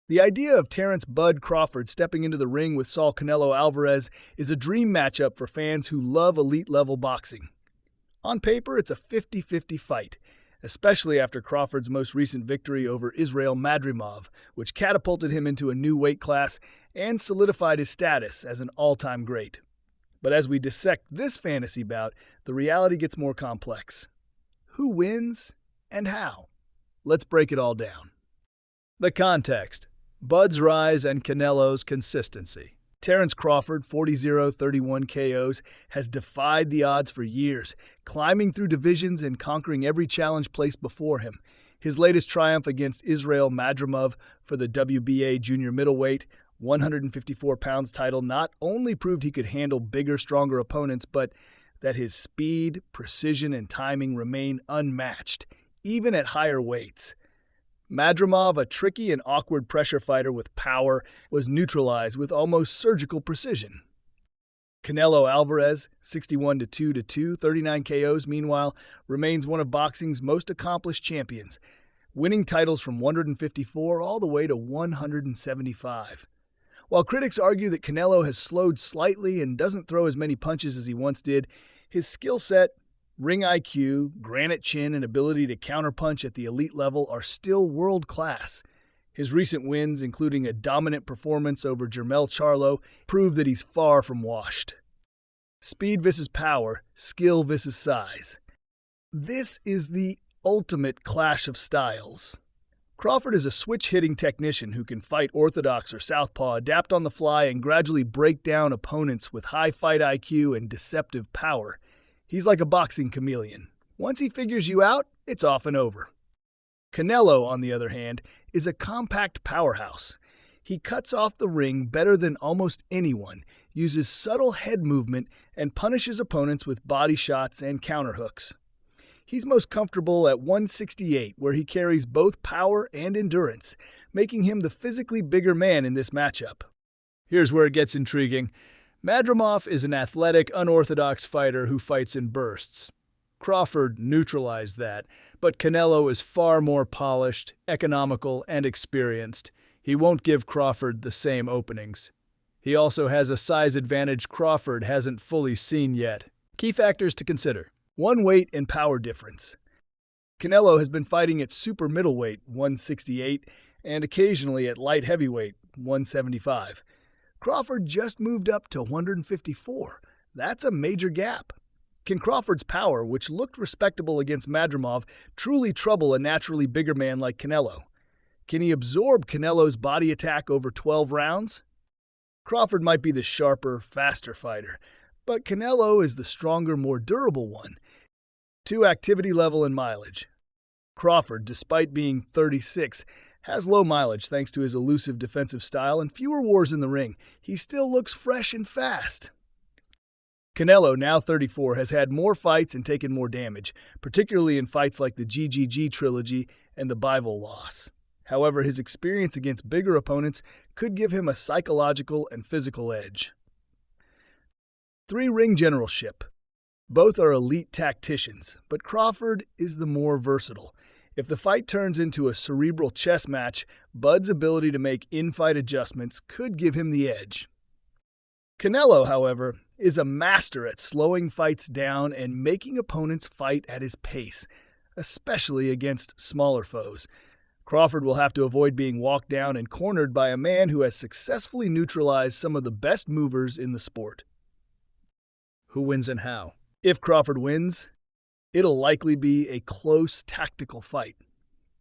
The idea of Terrence "Bud" Crawford stepping into the ring with Saul Canelo Alvarez is a dream matchup for fans who love elite-level boxing. On paper, it's a 50-50 fight, especially after Crawford's most recent victory over Israel Madrimov, which catapulted him into a new weight class and solidified his status as an all-time great. But as we dissect this fantasy bout, the reality gets more complex. Who wins and how? Let's break it all down. The context: Bud's rise and Canelo's consistency. Terrence Crawford, 40-0, 31 KOs, has defied the odds for years, climbing through divisions and conquering every challenge placed before him. His latest triumph against Israel Madrimov for the WBA junior middleweight, 154 pounds title not only proved he could handle bigger, stronger opponents, but that his speed, precision, and timing remain unmatched, even at higher weights. Madrimov, a tricky and awkward pressure fighter with power, was neutralized with almost surgical precision. Canelo Alvarez, 61-2, 39 KOs, meanwhile, remains one of boxing's most accomplished champions, winning titles from 154 all the way to 175. While critics argue that Canelo has slowed slightly and doesn't throw as many punches as he once did, his skill set, ring IQ, granite chin, and ability to counterpunch at the elite level are still world-class. His recent wins, including a dominant performance over Jermell Charlo, prove that he's far from washed. Speed versus power, skill versus size. This is the ultimate clash of styles. Crawford is a switch-hitting technician who can fight orthodox or southpaw, adapt on the fly, and gradually break down opponents with high fight IQ and deceptive power. He's like a boxing chameleon. Once he figures you out, it's off and over. Canelo, on the other hand, is a compact powerhouse. He cuts off the ring better than almost anyone, uses subtle head movement, and punishes opponents with body shots and counterhooks. He's most comfortable at 168, where he carries both power and endurance, making him the physically bigger man in this matchup. Here's where it gets intriguing. Madrimov is an athletic, unorthodox fighter who fights in bursts. Crawford neutralized that, but Canelo is far more polished, economical, and experienced. He won't give Crawford the same openings. He also has a size advantage Crawford hasn't fully seen yet. Key factors to consider: 1 weight and power difference. Canelo has been fighting at super middleweight, 168, and occasionally at light heavyweight, 175. Crawford just moved up to 154. That's a major gap. Can Crawford's power, which looked respectable against Madrimov, truly trouble a naturally bigger man like Canelo? Can he absorb Canelo's body attack over 12 rounds? Crawford might be the sharper, faster fighter, but Canelo is the stronger, more durable one. 2 activity level and mileage. Crawford, despite being 36, has low mileage thanks to his elusive defensive style and fewer wars in the ring. He still looks fresh and fast. Canelo, now 34, has had more fights and taken more damage, particularly in fights like the GGG trilogy and the Bivol loss. However, his experience against bigger opponents could give him a psychological and physical edge. 3 ring generalship. Both are elite tacticians, but Crawford is the more versatile. If the fight turns into a cerebral chess match, Bud's ability to make in-fight adjustments could give him the edge. Canelo, however, is a master at slowing fights down and making opponents fight at his pace, especially against smaller foes. Crawford will have to avoid being walked down and cornered by a man who has successfully neutralized some of the best movers in the sport. Who wins and how? If Crawford wins, it'll likely be a close tactical fight.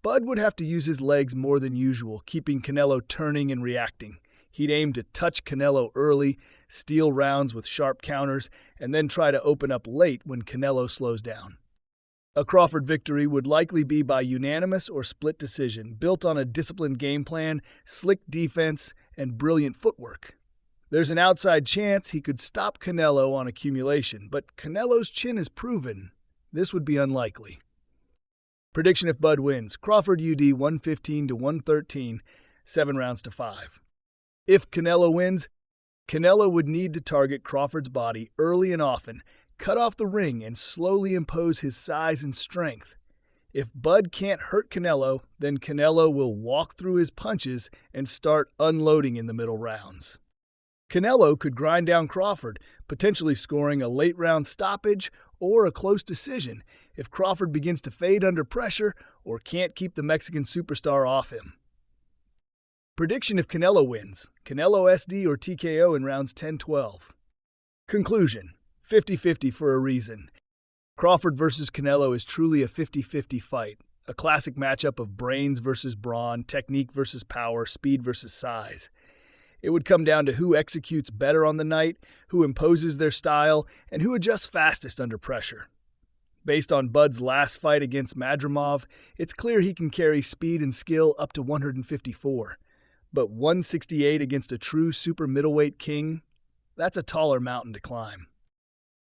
Bud would have to use his legs more than usual, keeping Canelo turning and reacting. He'd aim to touch Canelo early, steal rounds with sharp counters, and then try to open up late when Canelo slows down. A Crawford victory would likely be by unanimous or split decision, built on a disciplined game plan, slick defense, and brilliant footwork. There's an outside chance he could stop Canelo on accumulation, but Canelo's chin is proven. This would be unlikely. Prediction if Bud wins: Crawford UD 115-113, 7 rounds to 5. If Canelo wins, Canelo would need to target Crawford's body early and often, cut off the ring, and slowly impose his size and strength. If Bud can't hurt Canelo, then Canelo will walk through his punches and start unloading in the middle rounds. Canelo could grind down Crawford, potentially scoring a late-round stoppage or a close decision if Crawford begins to fade under pressure or can't keep the Mexican superstar off him. Prediction if Canelo wins: Canelo SD or TKO in rounds 10-12. Conclusion: 50-50 for a reason. Crawford versus Canelo is truly a 50-50 fight, a classic matchup of brains versus brawn, technique versus power, speed versus size. It would come down to who executes better on the night, who imposes their style, and who adjusts fastest under pressure. Based on Bud's last fight against Madrimov, it's clear he can carry speed and skill up to 154. But 168 against a true super middleweight king? That's a taller mountain to climb.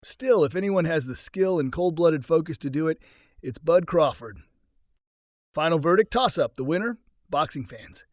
Still, if anyone has the skill and cold-blooded focus to do it, it's Bud Crawford. Final verdict, toss-up. The winner? Boxing fans.